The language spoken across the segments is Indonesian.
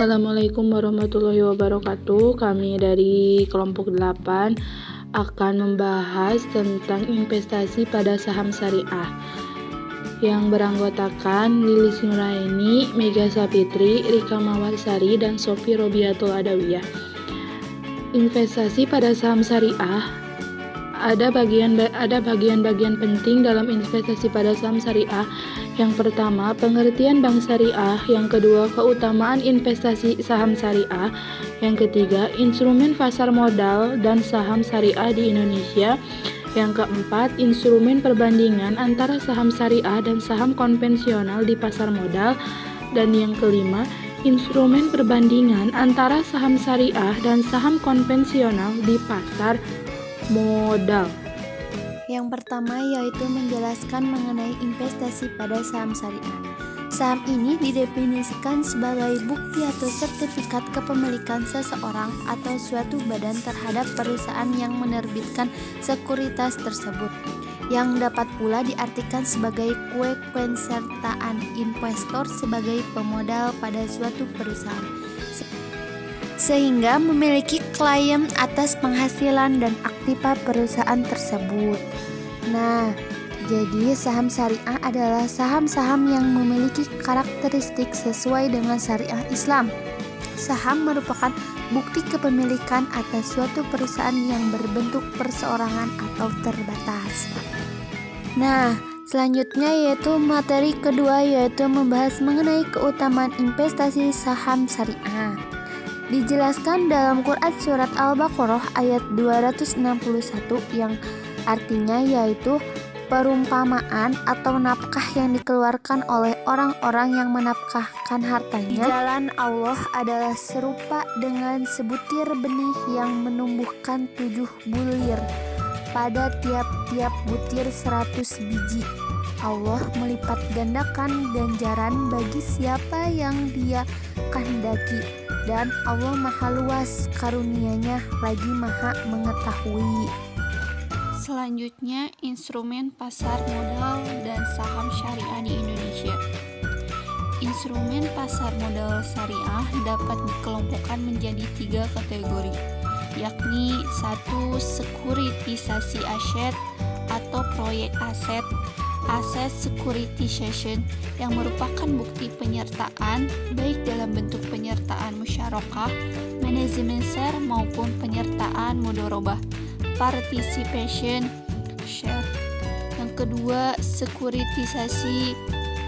Assalamualaikum warahmatullahi wabarakatuh. Kami dari kelompok 8 akan membahas tentang investasi pada saham syariah yang beranggotakan Lilis Nuraini, Mega Sapitri, Rika Mawarsari, dan Sofi Robiatul Adawiyah. Investasi pada saham syariah ada bagian-bagian penting dalam investasi pada saham syariah. Yang pertama, pengertian bank syariah. Yang kedua, keutamaan investasi saham syariah. Yang ketiga, instrumen pasar modal dan saham syariah di Indonesia. Yang keempat, instrumen perbandingan antara saham syariah dan saham konvensional di pasar modal. Dan yang kelima, instrumen perbandingan antara saham syariah dan saham konvensional di pasar modal. Yang pertama yaitu menjelaskan mengenai investasi pada saham syariah. Saham ini didefinisikan sebagai bukti atau sertifikat kepemilikan seseorang atau suatu badan terhadap perusahaan yang menerbitkan sekuritas tersebut, yang dapat pula diartikan sebagai keikutsertaan investor sebagai pemodal pada suatu perusahaan, sehingga memiliki klaim atas penghasilan dan aktiva perusahaan tersebut. Nah, jadi saham syariah adalah saham-saham yang memiliki karakteristik sesuai dengan syariah Islam. Saham merupakan bukti kepemilikan atas suatu perusahaan yang berbentuk perseorangan atau terbatas. Nah, selanjutnya yaitu materi kedua yaitu membahas mengenai keutamaan investasi saham syariah. Dijelaskan dalam Quran Surat Al-Baqarah ayat 261 yang artinya yaitu perumpamaan atau nafkah yang dikeluarkan oleh orang-orang yang menafkahkan hartanya di jalan Allah adalah serupa dengan sebutir benih yang menumbuhkan 7 bulir pada tiap-tiap butir 100 biji. Allah melipat gandakan ganjaran bagi siapa yang Dia kehendaki, dan Allah maha luas karunia-Nya lagi maha mengetahui. Selanjutnya, instrumen pasar modal dan saham syariah di Indonesia. Instrumen pasar modal syariah dapat dikelompokkan menjadi 3 kategori, yakni 1. Sekuritisasi aset atau proyek aset, aset securitization yang merupakan bukti penyertaan baik dalam bentuk penyertaan musyarakah, manajemen share maupun penyertaan mudharabah, participation share. Yang kedua, sekuritisasi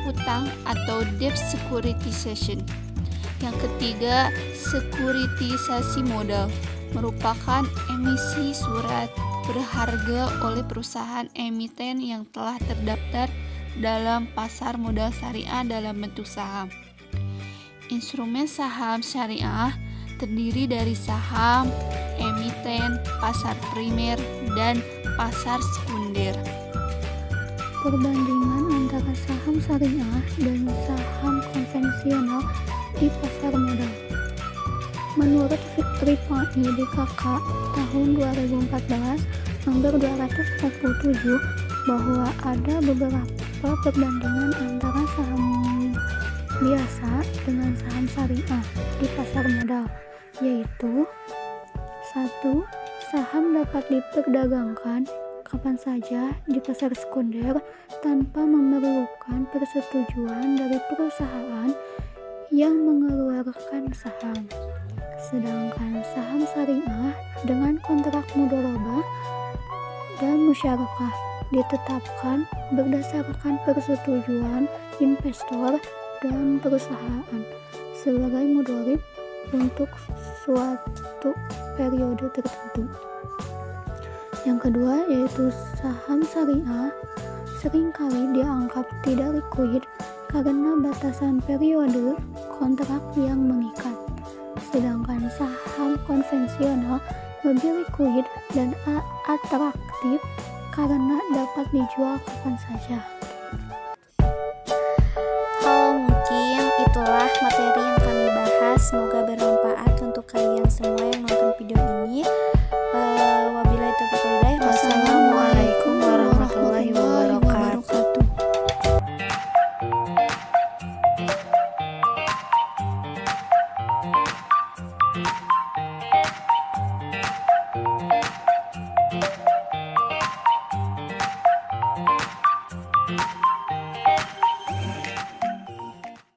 utang atau debt securitization. Yang ketiga, sekuritisasi modal merupakan emisi surat berharga oleh perusahaan emiten yang telah terdaftar dalam pasar modal syariah dalam bentuk saham. Instrumen saham syariah terdiri dari saham, emiten, pasar primer, dan pasar sekunder. Perbandingan antara saham syariah dan saham konvensional di pasar modal. Menurut Fikri Fahmi DKK tahun 2014 nomor 247 bahwa ada beberapa perbandingan antara saham biasa dengan saham syariah di pasar modal, yaitu 1. Saham dapat diperdagangkan kapan saja di pasar sekunder tanpa memerlukan persetujuan dari perusahaan yang mengeluarkan saham. Sedangkan saham syariah dengan kontrak mudharabah dan musyarakah ditetapkan berdasarkan persetujuan investor dan perusahaan sebagai mudharib untuk suatu periode tertentu. Yang kedua yaitu saham syariah seringkali dianggap tidak likuid karena batasan periode kontrak yang mengikat. Sedangkan saham konvensional lebih likuid dan atraktif karena dapat dijual kapan saja. Mungkin itulah materi yang kami bahas. Semoga bermanfaat.